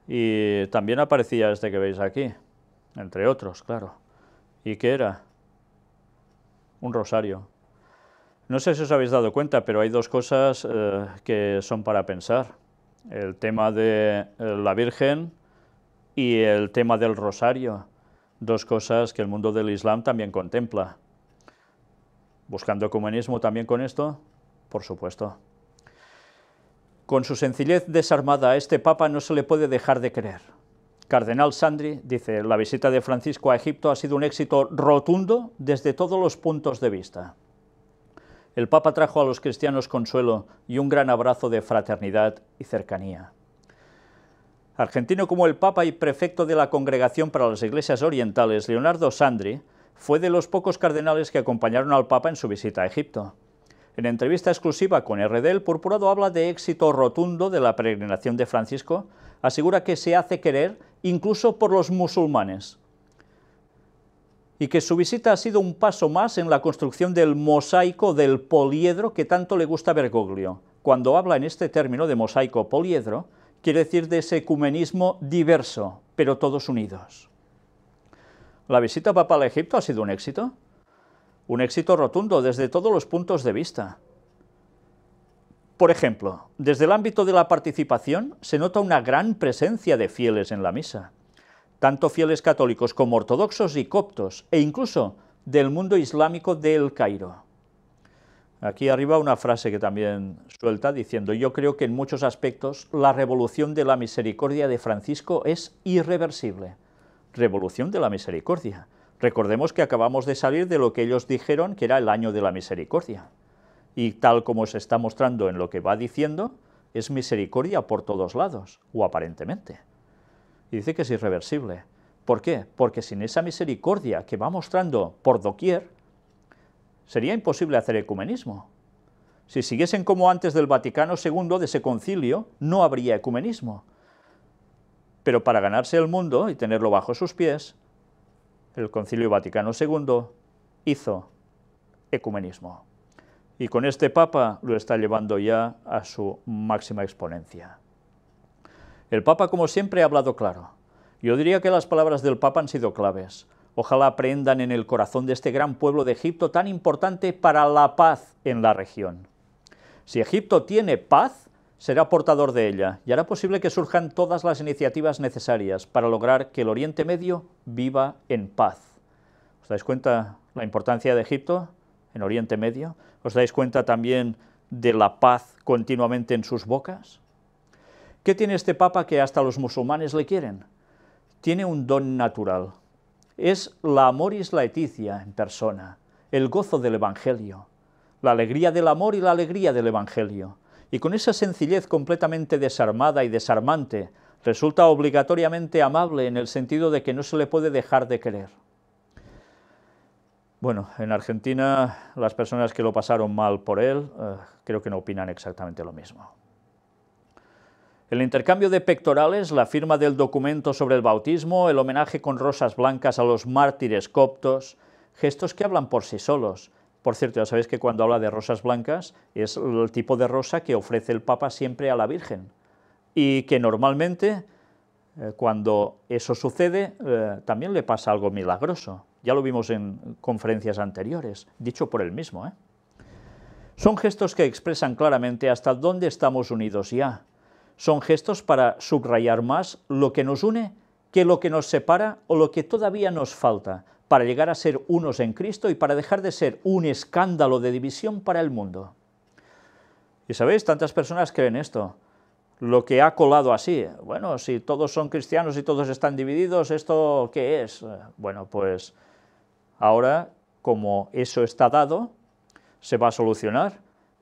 y también aparecía este que veis aquí, entre otros, claro. ¿Y qué era? Un rosario. No sé si os habéis dado cuenta, pero hay dos cosas que son para pensar. El tema de la Virgen y el tema del rosario. Dos cosas que el mundo del Islam también contempla. ¿Buscando ecumenismo también con esto? Por supuesto. Con su sencillez desarmada a este Papa no se le puede dejar de querer. Cardenal Sandri dice, la visita de Francisco a Egipto ha sido un éxito rotundo desde todos los puntos de vista. El Papa trajo a los cristianos consuelo y un gran abrazo de fraternidad y cercanía. Argentino como el Papa y prefecto de la Congregación para las Iglesias Orientales, Leonardo Sandri fue de los pocos cardenales que acompañaron al Papa en su visita a Egipto. En entrevista exclusiva con RD, el purpurado habla de éxito rotundo de la peregrinación de Francisco, asegura que se hace querer incluso por los musulmanes, y que su visita ha sido un paso más en la construcción del mosaico del poliedro que tanto le gusta a Bergoglio. Cuando habla en este término de mosaico poliedro, quiere decir de ese ecumenismo diverso, pero todos unidos. ¿La visita papal a Egipto ha sido un éxito? Un éxito rotundo desde todos los puntos de vista. Por ejemplo, desde el ámbito de la participación se nota una gran presencia de fieles en la misa, tanto fieles católicos como ortodoxos y coptos, e incluso del mundo islámico de El Cairo. Aquí arriba una frase que también suelta diciendo: yo creo que en muchos aspectos la revolución de la misericordia de Francisco es irreversible. Revolución de la misericordia. Recordemos que acabamos de salir de lo que ellos dijeron que era el año de la misericordia. Y tal como se está mostrando en lo que va diciendo, es misericordia por todos lados, o aparentemente. Y dice que es irreversible. ¿Por qué? Porque sin esa misericordia que va mostrando por doquier, sería imposible hacer ecumenismo. Si siguiesen como antes del Vaticano II, de ese concilio, no habría ecumenismo. Pero para ganarse el mundo y tenerlo bajo sus pies, el Concilio Vaticano II hizo ecumenismo. Y con este Papa lo está llevando ya a su máxima exponencia. El Papa, como siempre, ha hablado claro. Yo diría que las palabras del Papa han sido claves. Ojalá aprendan en el corazón de este gran pueblo de Egipto tan importante para la paz en la región. Si Egipto tiene paz, será portador de ella y hará posible que surjan todas las iniciativas necesarias para lograr que el Oriente Medio viva en paz. ¿Os dais cuenta la importancia de Egipto en Oriente Medio? ¿Os dais cuenta también de la paz continuamente en sus bocas? ¿Qué tiene este Papa que hasta los musulmanes le quieren? Tiene un don natural. Es la amoris laetitia en persona, el gozo del Evangelio, la alegría del amor y la alegría del Evangelio. Y con esa sencillez completamente desarmada y desarmante, resulta obligatoriamente amable en el sentido de que no se le puede dejar de querer. Bueno, en Argentina las personas que lo pasaron mal por él creo que no opinan exactamente lo mismo. El intercambio de pectorales, la firma del documento sobre el bautismo, el homenaje con rosas blancas a los mártires coptos, gestos que hablan por sí solos. Por cierto, ya sabéis que cuando habla de rosas blancas es el tipo de rosa que ofrece el Papa siempre a la Virgen y que normalmente cuando eso sucede también le pasa algo milagroso. Ya lo vimos en conferencias anteriores, dicho por él mismo. Son gestos que expresan claramente hasta dónde estamos unidos ya. Son gestos para subrayar más lo que nos une que lo que nos separa o lo que todavía nos falta, para llegar a ser unos en Cristo y para dejar de ser un escándalo de división para el mundo. Y sabéis, tantas personas creen esto, lo que ha colado así. Bueno, si todos son cristianos y todos están divididos, ¿esto qué es? Bueno, pues ahora, como eso está dado, se va a solucionar.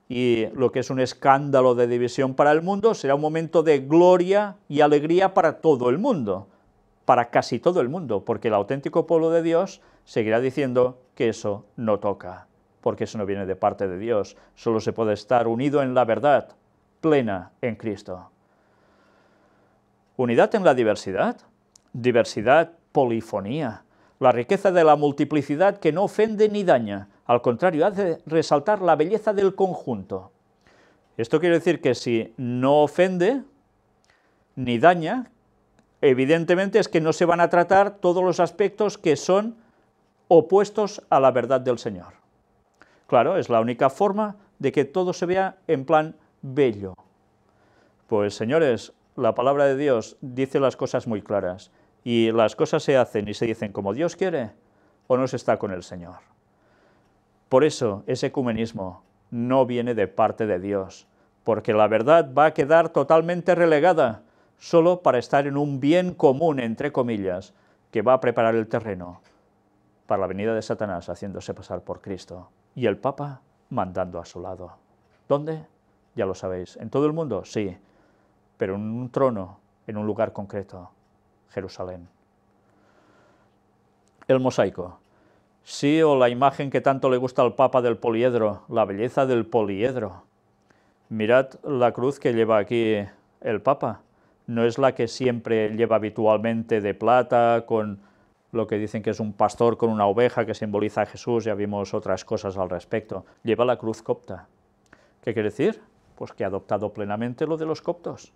Y lo que es un escándalo de división para el mundo será un momento de gloria y alegría para todo el mundo, para casi todo el mundo, porque el auténtico pueblo de Dios seguirá diciendo que eso no toca, porque eso no viene de parte de Dios, solo se puede estar unido en la verdad plena en Cristo. Unidad en la diversidad, diversidad, polifonía, la riqueza de la multiplicidad que no ofende ni daña, al contrario, hace resaltar la belleza del conjunto. Esto quiere decir que si no ofende ni daña, evidentemente es que no se van a tratar todos los aspectos que son opuestos a la verdad del Señor. Claro, es la única forma de que todo se vea en plan bello. Pues señores, la palabra de Dios dice las cosas muy claras, y las cosas se hacen y se dicen como Dios quiere, o no se está con el Señor. Por eso ese ecumenismo no viene de parte de Dios, porque la verdad va a quedar totalmente relegada, solo para estar en un bien común, entre comillas, que va a preparar el terreno para la venida de Satanás haciéndose pasar por Cristo. Y el Papa mandando a su lado. ¿Dónde? Ya lo sabéis. ¿En todo el mundo? Sí, pero en un trono, en un lugar concreto, Jerusalén. El mosaico. Sí, o la imagen que tanto le gusta al Papa del poliedro, la belleza del poliedro. Mirad la cruz que lleva aquí el Papa. No es la que siempre lleva habitualmente de plata, con lo que dicen que es un pastor con una oveja que simboliza a Jesús, ya vimos otras cosas al respecto. Lleva la cruz copta. ¿Qué quiere decir? Pues que ha adoptado plenamente lo de los coptos.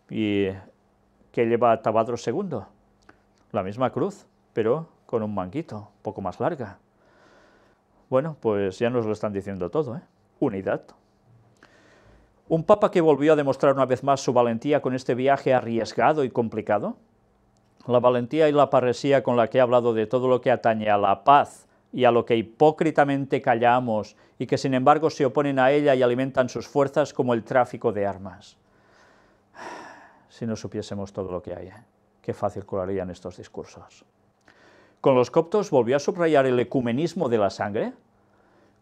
¿Y qué lleva Tabadro II? La misma cruz, pero con un manguito, un poco más larga. Bueno, pues ya nos lo están diciendo todo, ¿eh? Unidad. Un papa que volvió a demostrar una vez más su valentía con este viaje arriesgado y complicado. La valentía y la parresía con la que he hablado de todo lo que atañe a la paz y a lo que hipócritamente callamos y que sin embargo se oponen a ella y alimentan sus fuerzas como el tráfico de armas. Si no supiésemos todo lo que hay, qué fácil curarían estos discursos. Con los coptos volvió a subrayar el ecumenismo de la sangre.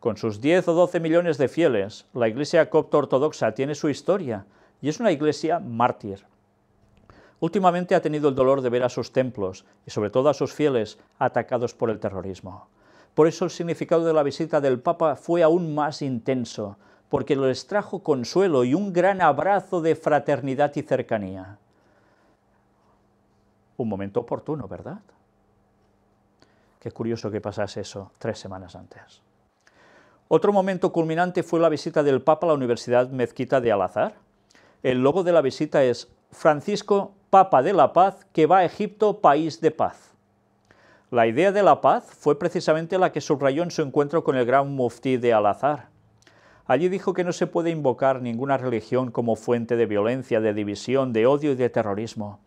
Con sus 10 o 12 millones de fieles, la Iglesia copto ortodoxa tiene su historia y es una iglesia mártir. Últimamente ha tenido el dolor de ver a sus templos y sobre todo a sus fieles atacados por el terrorismo. Por eso el significado de la visita del Papa fue aún más intenso, porque les trajo consuelo y un gran abrazo de fraternidad y cercanía. Un momento oportuno, ¿verdad? Qué curioso que pasase eso 3 semanas antes. Otro momento culminante fue la visita del Papa a la Universidad Mezquita de Al-Azhar. El logo de la visita es Francisco, Papa de la Paz, que va a Egipto, país de paz. La idea de la paz fue precisamente la que subrayó en su encuentro con el gran muftí de Al-Azhar. Allí dijo que no se puede invocar ninguna religión como fuente de violencia, de división, de odio y de terrorismo.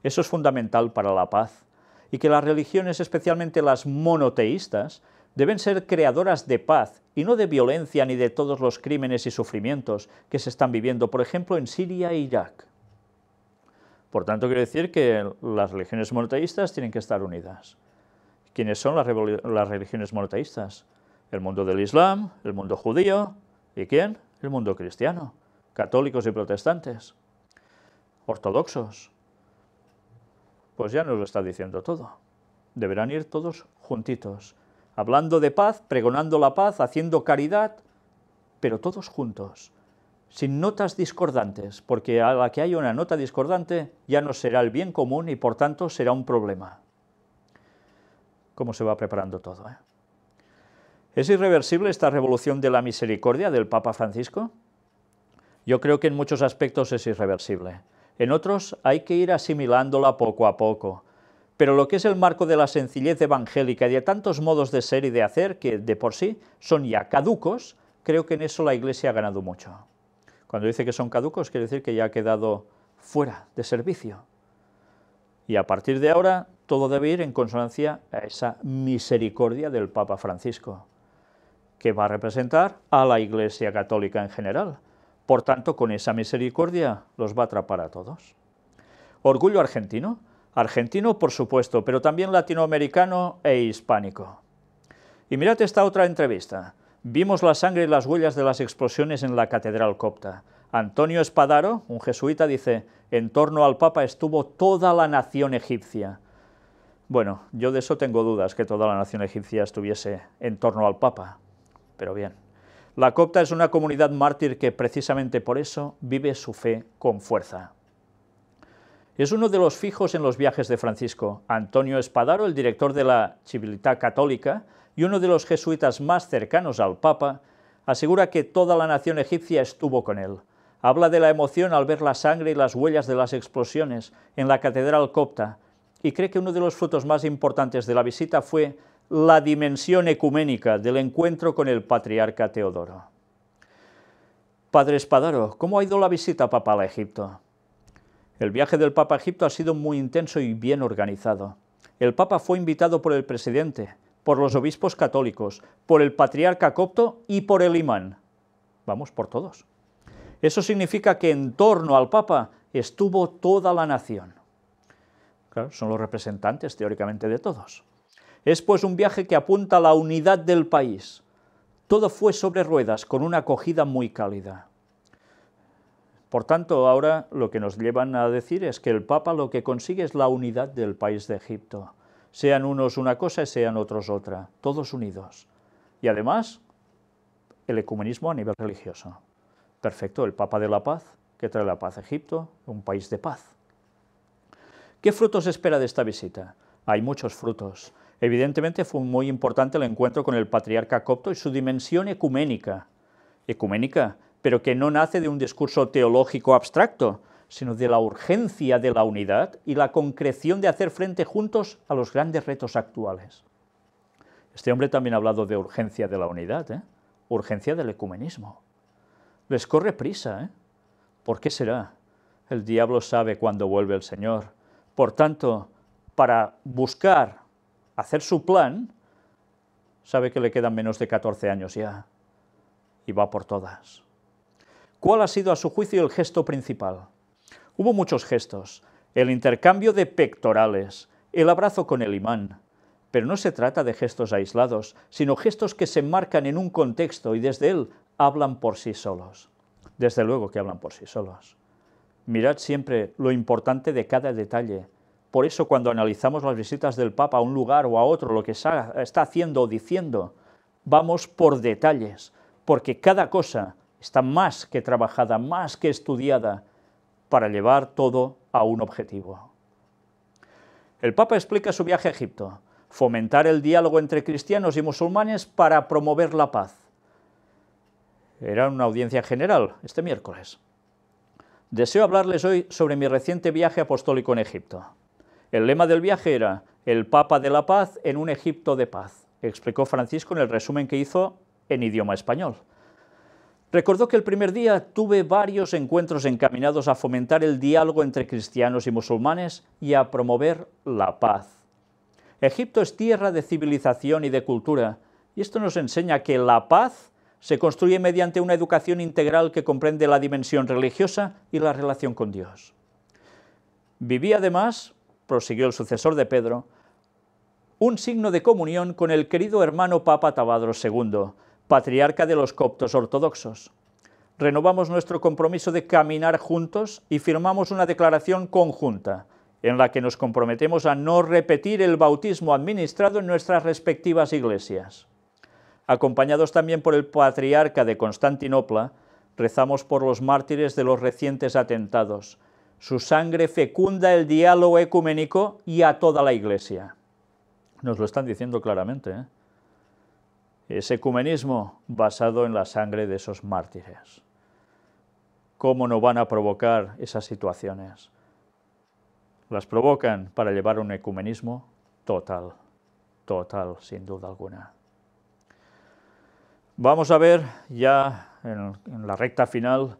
Eso es fundamental para la paz, y que las religiones, especialmente las monoteístas, deben ser creadoras de paz y no de violencia ni de todos los crímenes y sufrimientos que se están viviendo, por ejemplo, en Siria e Irak. Por tanto, quiere decir que las religiones monoteístas tienen que estar unidas. ¿Quiénes son las religiones monoteístas? El mundo del Islam, el mundo judío, ¿y quién? El mundo cristiano, católicos y protestantes, ortodoxos. Pues ya nos lo está diciendo todo. Deberán ir todos juntitos, hablando de paz, pregonando la paz, haciendo caridad, pero todos juntos, sin notas discordantes, porque a la que haya una nota discordante ya no será el bien común y por tanto será un problema. ¿Cómo se va preparando todo, eh? ¿Es irreversible esta revolución de la misericordia del Papa Francisco? Yo creo que en muchos aspectos es irreversible. En otros hay que ir asimilándola poco a poco. Pero lo que es el marco de la sencillez evangélica y de tantos modos de ser y de hacer que de por sí son ya caducos, creo que en eso la Iglesia ha ganado mucho. Cuando dice que son caducos, quiere decir que ya ha quedado fuera de servicio. Y a partir de ahora, todo debe ir en consonancia a esa misericordia del Papa Francisco, que va a representar a la Iglesia Católica en general. Por tanto, con esa misericordia los va a atrapar a todos. ¿Orgullo argentino? Argentino, por supuesto, pero también latinoamericano e hispánico. Y mirad esta otra entrevista. Vimos la sangre y las huellas de las explosiones en la catedral copta. Antonio Espadaro, un jesuita, dice, en torno al Papa estuvo toda la nación egipcia. Bueno, yo de eso tengo dudas, que toda la nación egipcia estuviese en torno al Papa, pero bien. La copta es una comunidad mártir que precisamente por eso vive su fe con fuerza. Es uno de los fijos en los viajes de Francisco. Antonio Espadaro, el director de la Civiltà Católica y uno de los jesuitas más cercanos al Papa, asegura que toda la nación egipcia estuvo con él. Habla de la emoción al ver la sangre y las huellas de las explosiones en la catedral copta y cree que uno de los frutos más importantes de la visita fue la dimensión ecuménica del encuentro con el patriarca Teodoro. Padre Espadaro, ¿cómo ha ido la visita papal a Egipto? El viaje del Papa a Egipto ha sido muy intenso y bien organizado. El Papa fue invitado por el presidente, por los obispos católicos, por el patriarca copto y por el imán. Vamos, por todos. Eso significa que en torno al Papa estuvo toda la nación. Claro, son los representantes teóricamente de todos. Es pues un viaje que apunta a la unidad del país. Todo fue sobre ruedas, con una acogida muy cálida. Por tanto, ahora lo que nos llevan a decir es que el Papa lo que consigue es la unidad del país de Egipto. Sean unos una cosa y sean otros otra, todos unidos. Y además, el ecumenismo a nivel religioso. Perfecto, el Papa de la Paz, que trae la paz a Egipto, un país de paz. ¿Qué frutos espera de esta visita? Hay muchos frutos. Evidentemente fue muy importante el encuentro con el patriarca copto y su dimensión ecuménica. Ecuménica, pero que no nace de un discurso teológico abstracto, sino de la urgencia de la unidad y la concreción de hacer frente juntos a los grandes retos actuales. Este hombre también ha hablado de urgencia de la unidad, urgencia del ecumenismo. Les corre prisa, ¿Por qué será? El diablo sabe cuándo vuelve el Señor. Por tanto, para buscar hacer su plan, sabe que le quedan menos de 14 años ya, y va por todas. ¿Cuál ha sido a su juicio el gesto principal? Hubo muchos gestos, el intercambio de pectorales, el abrazo con el imán, pero no se trata de gestos aislados, sino gestos que se enmarcan en un contexto y desde él hablan por sí solos. Desde luego que hablan por sí solos. Mirad siempre lo importante de cada detalle. Por eso cuando analizamos las visitas del Papa a un lugar o a otro, lo que está haciendo o diciendo, vamos por detalles, porque cada cosa está más que trabajada, más que estudiada, para llevar todo a un objetivo. El Papa explica su viaje a Egipto, fomentar el diálogo entre cristianos y musulmanes para promover la paz. Era una audiencia general este miércoles. Deseo hablarles hoy sobre mi reciente viaje apostólico en Egipto. El lema del viaje era «El Papa de la Paz en un Egipto de paz», explicó Francisco en el resumen que hizo en idioma español. Recordó que el primer día tuve varios encuentros encaminados a fomentar el diálogo entre cristianos y musulmanes y a promover la paz. Egipto es tierra de civilización y de cultura, y esto nos enseña que la paz se construye mediante una educación integral que comprende la dimensión religiosa y la relación con Dios. Viví además, prosiguió el sucesor de Pedro, un signo de comunión con el querido hermano Papa Tabadros II, patriarca de los coptos ortodoxos. Renovamos nuestro compromiso de caminar juntos y firmamos una declaración conjunta, en la que nos comprometemos a no repetir el bautismo administrado en nuestras respectivas iglesias. Acompañados también por el patriarca de Constantinopla, rezamos por los mártires de los recientes atentados. Su sangre fecunda el diálogo ecuménico y a toda la Iglesia. Nos lo están diciendo claramente, Ese ecumenismo basado en la sangre de esos mártires. ¿Cómo no van a provocar esas situaciones? Las provocan para llevar un ecumenismo total, sin duda alguna. Vamos a ver ya en la recta final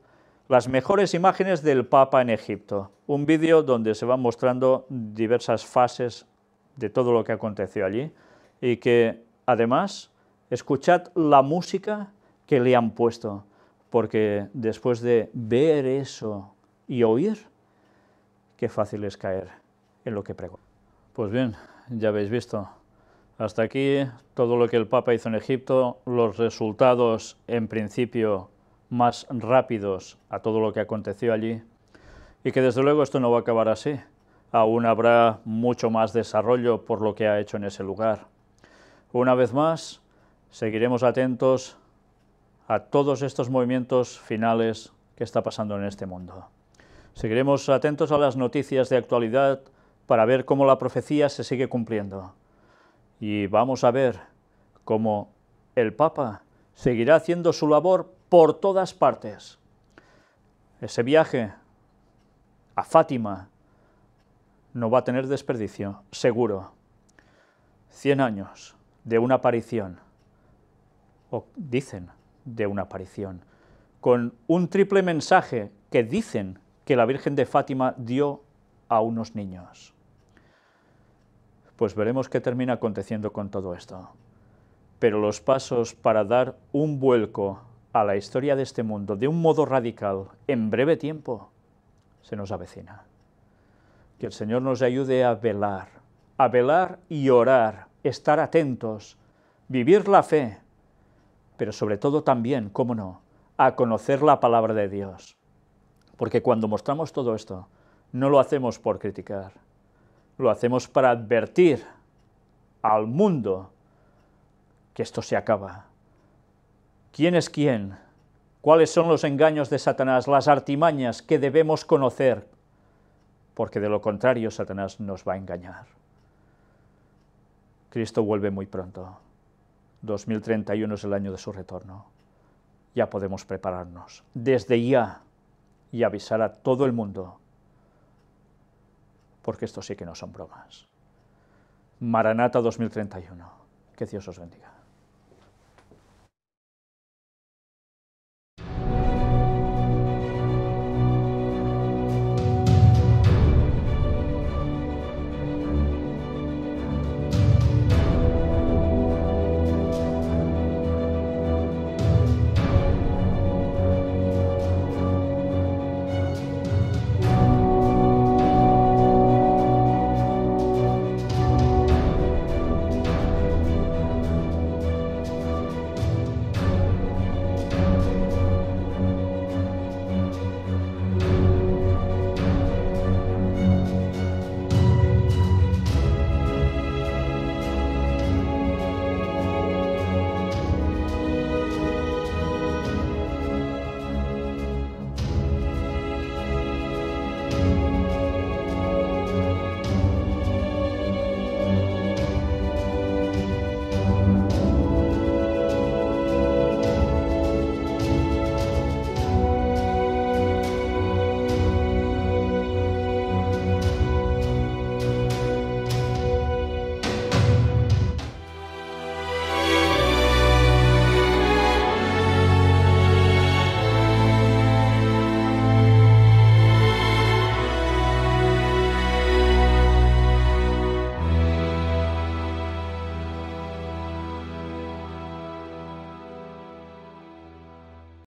las mejores imágenes del Papa en Egipto. Un vídeo donde se van mostrando diversas fases de todo lo que aconteció allí y que además escuchad la música que le han puesto, porque después de ver eso y oír, qué fácil es caer en lo que pregona. Pues bien, ya habéis visto. Hasta aquí todo lo que el Papa hizo en Egipto, los resultados en principio más rápidos a todo lo que aconteció allí, y que desde luego esto no va a acabar así. Aún habrá mucho más desarrollo por lo que ha hecho en ese lugar. Una vez más, seguiremos atentos a todos estos movimientos finales que está pasando en este mundo. Seguiremos atentos a las noticias de actualidad para ver cómo la profecía se sigue cumpliendo. Y vamos a ver cómo el Papa seguirá haciendo su labor por todas partes. Ese viaje a Fátima no va a tener desperdicio, seguro. 100 años de una aparición, o dicen de una aparición, con un triple mensaje que dicen que la Virgen de Fátima dio a unos niños. Pues veremos qué termina aconteciendo con todo esto. Pero los pasos para dar un vuelco a la historia de este mundo de un modo radical, en breve tiempo, se nos avecina. Que el Señor nos ayude a velar y orar, estar atentos, vivir la fe, pero sobre todo también, cómo no, a conocer la palabra de Dios. Porque cuando mostramos todo esto, no lo hacemos por criticar, lo hacemos para advertir al mundo que esto se acaba. ¿Quién es quién? ¿Cuáles son los engaños de Satanás, las artimañas que debemos conocer? Porque de lo contrario Satanás nos va a engañar. Cristo vuelve muy pronto. 2031 es el año de su retorno. Ya podemos prepararnos desde ya y avisar a todo el mundo, porque esto sí que no son bromas. Maranata 2031. Que Dios os bendiga.